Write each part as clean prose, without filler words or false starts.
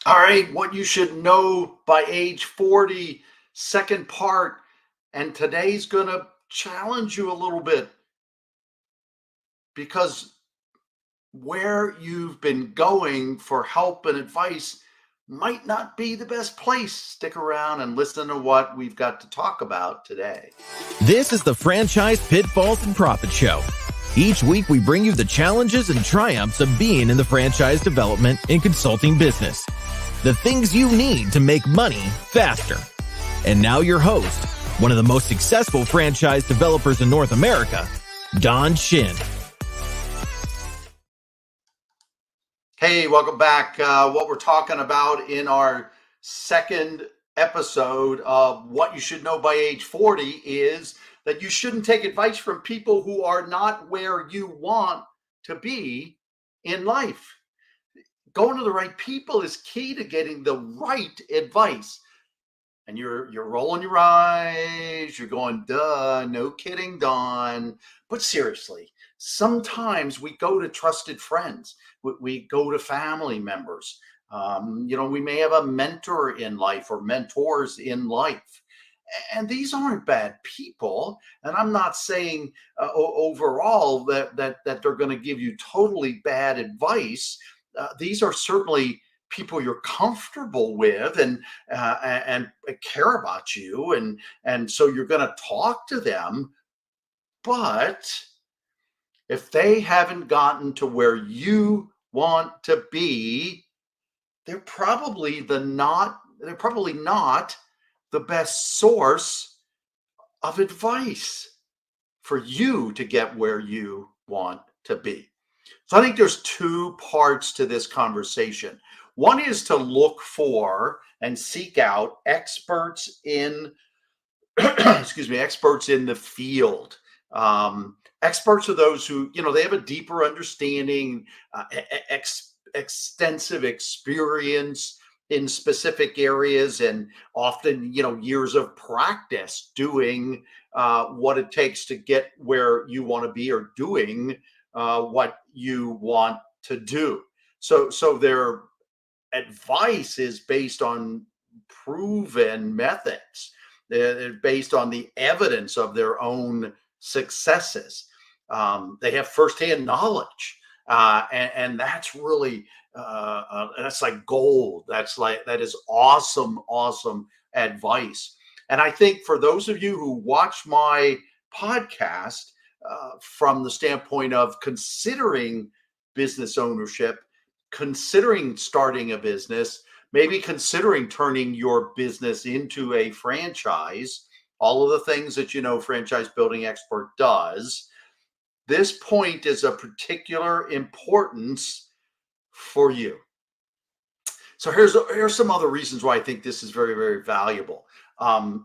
All right, what you should know by age 40, second part. And today's going to challenge you a little bit because where you've been going for help and advice might not be the best place. Stick around and listen to what we've got to talk about today. This is the Franchise Pitfalls and Profit Show. Each week, we bring you the challenges and triumphs of being in the franchise development and consulting business. The things you need to make money faster. And now your host, one of the most successful franchise developers in North America, Don Shin. Hey, welcome back. What we're talking about in our second episode of What You Should Know by Age 40 is that you shouldn't take advice from people who are not where you want to be in life. Going to the right people is key to getting the right advice. And you're rolling your eyes, you're going, duh, no kidding, Don. But seriously, sometimes we go to trusted friends, we go to family members. We may have a mentor in life or mentors in life. And these aren't bad people. And I'm not saying overall that they're going to give you totally bad advice. These are certainly people you're comfortable with and care about you, and so you're going to talk to them. But if they haven't gotten to where you want to be, they're probably not the best source of advice for you to get where you want to be. So I think there's two parts to this conversation. One is to look for and seek out experts in, experts in the field. Experts are those who, they have a deeper understanding, extensive experience in specific areas, and often, years of practice doing what it takes to get where you want to be or doing what you want to do. So their advice is based on proven methods. They're based on the evidence of their own successes. They have firsthand knowledge, and that's really that's like gold. That is awesome advice. And I think for those of you who watch my podcast from the standpoint of considering business ownership, considering starting a business, maybe considering turning your business into a franchise, all of the things that Franchise Building Expert does, this point is of particular importance for you. So here's some other reasons why I think this is very, very valuable.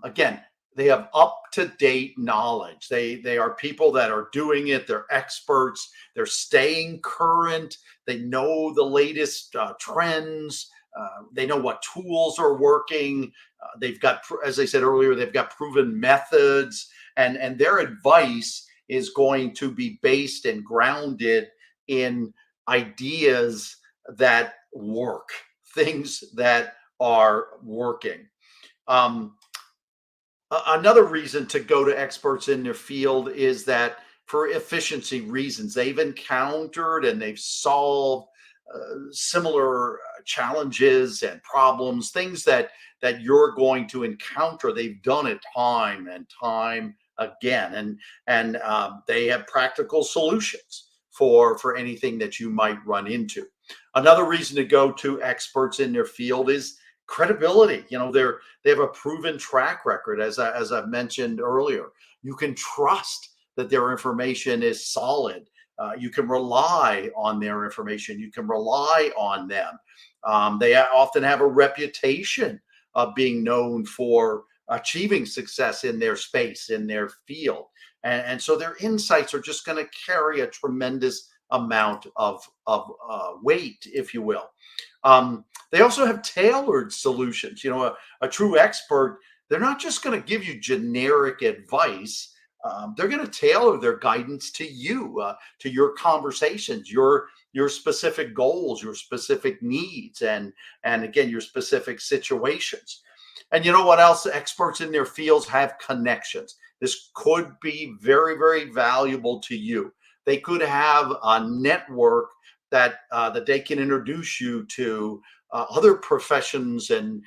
Again, they have up-to-date knowledge. They are people that are doing it. They're experts. They're staying current. They know the latest trends. They know what tools are working. They've got, as I said earlier, they've got proven methods, and their advice is going to be based and grounded in ideas that work, things that are working. Another reason to go to experts in their field is that for efficiency reasons, they've encountered and they've solved similar challenges and problems, things that you're going to encounter. They've done it time and time again, and they have practical solutions for anything that you might run into. Another reason to go to experts in their field is credibility. They have a proven track record, as I've mentioned earlier. You can trust that their information is solid. You can rely on their information. You can rely on them. They often have a reputation of being known for achieving success in their space, in their field. And so their insights are just going to carry a tremendous amount of weight, if you will. They also have tailored solutions. A true expert, they're not just going to give you generic advice. they're going to tailor their guidance to you, to your conversations, your specific goals, your specific needs, and again, your specific situations. And you know what else? Experts in their fields have connections. This could be very, very valuable to you. They could have a network that they can introduce you to other professions and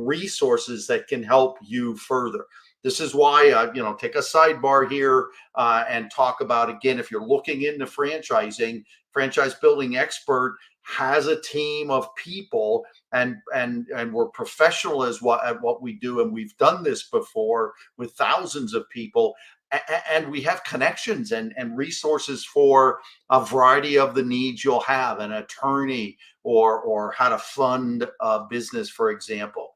resources that can help you further. This is why take a sidebar here and talk about, again, if you're looking into franchising, Franchise Building Expert has a team of people, and we're professional at what we do, and we've done this before with thousands of people, and we have connections and resources for a variety of the needs you'll have: an attorney, or how to fund a business, for example.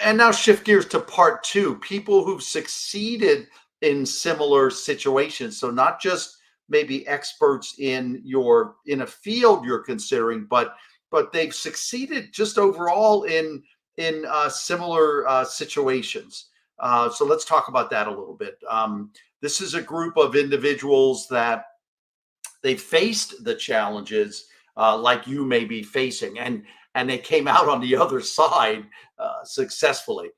And now shift gears to part two: people who've succeeded in similar situations. So not just maybe experts in a field you're considering, but they've succeeded just overall in similar situations. So let's talk about that a little bit. This is a group of individuals that they faced the challenges like you may be facing, and they came out on the other side successfully.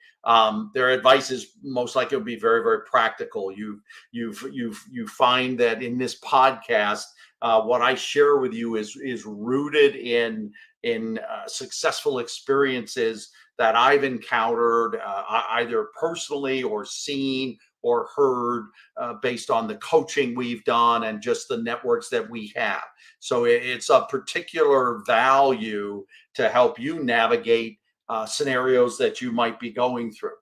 Their advice is most likely will be very, very practical. You find that in this podcast, what I share with you is rooted in successful experiences that I've encountered, either personally or seen or heard, based on the coaching we've done and just the networks that we have. So it's a particular value to help you navigate scenarios that you might be going through.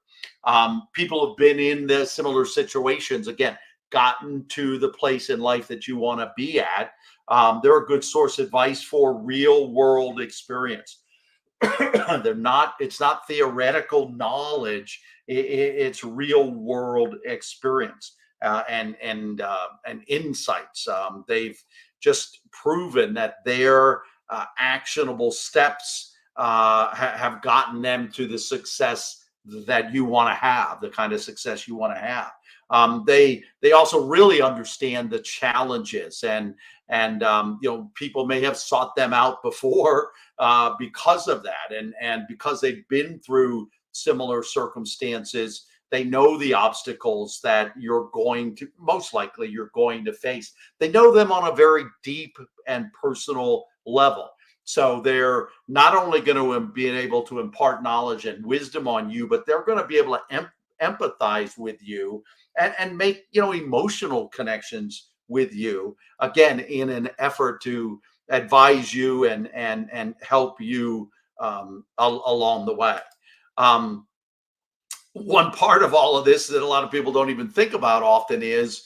People have been in the similar situations, again, gotten to the place in life that you want to be at. They're a good source of advice for real world experience. It's not theoretical knowledge. It's real world experience and insights. They've just proven that their actionable steps have gotten them to the success that you want to have, the kind of success you want to have. They also really understand the challenges, and people may have sought them out before because of that, and because they've been through similar circumstances. They know the obstacles that you're going to face. They know them on a very deep and personal level. So they're not only going to be able to impart knowledge and wisdom on you, but they're going to be able to empathize with you and make emotional connections with you, again, in an effort to advise you and help you along the way. One part of all of this that a lot of people don't even think about often is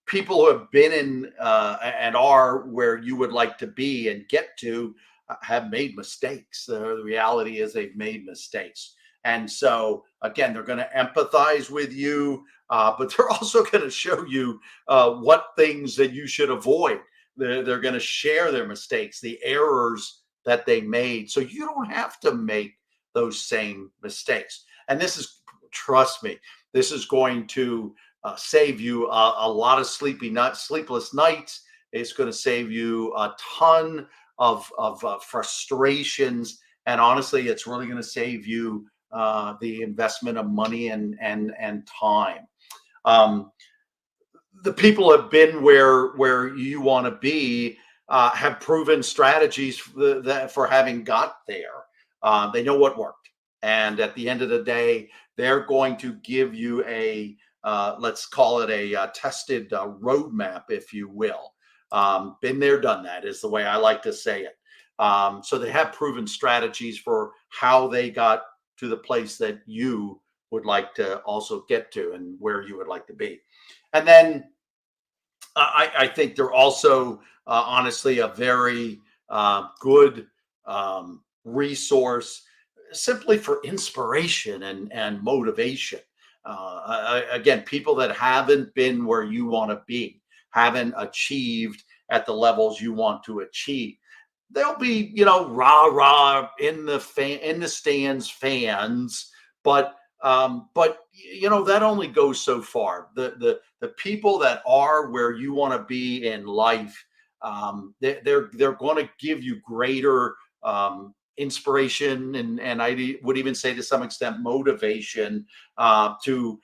people who have been in and are where you would like to be and get to have made mistakes. The reality is they've made mistakes. And so, again, they're going to empathize with you, but they're also going to show you what things that you should avoid. They're going to share their mistakes, the errors that they made, so you don't have to make those same mistakes. And trust me, this is going to save you a lot of sleepless nights. It's going to save you a ton of frustrations, and honestly, it's really going to save you the investment of money and time. The people have been where you want to be, have proven strategies for having got there. They know what worked. And at the end of the day, they're going to give you let's call it a tested roadmap, if you will. Been there, done that is the way I like to say it. So they have proven strategies for how they got to the place that you would like to also get to and where you would like to be. And then I think they're also honestly a very good resource simply for inspiration and motivation. Again, people that haven't been where you want to be, haven't achieved at the levels you want to achieve. They'll be, rah rah in the stands fans, but But that only goes so far. The people that are where you want to be in life, they're going to give you greater inspiration, and would even say to some extent motivation, to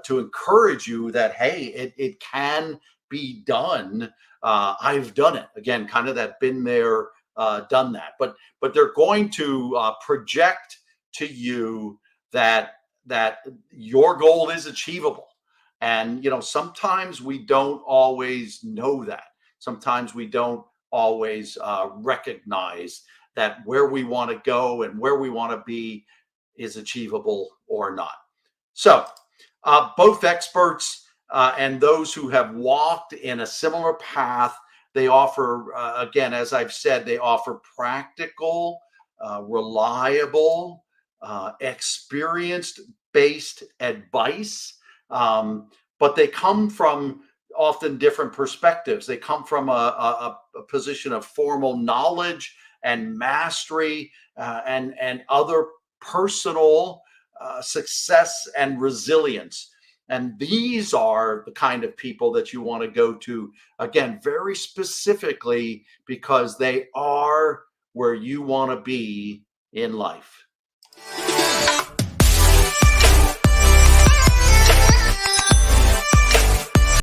encourage you that, hey, it can be done. I've done it. Again, kind of that been there, done that. But they're going to project to you that your goal is achievable. And sometimes we don't always know that. Sometimes we don't always recognize that where we want to go and where we want to be is achievable or not. So both experts and those who have walked in a similar path, they offer, again, as I've said, they offer practical, reliable, experienced based advice. But they come from often different perspectives. They come from a position of formal knowledge and mastery, and other personal success and resilience. And these are the kind of people that you want to go to, again, very specifically, because they are where you want to be in life.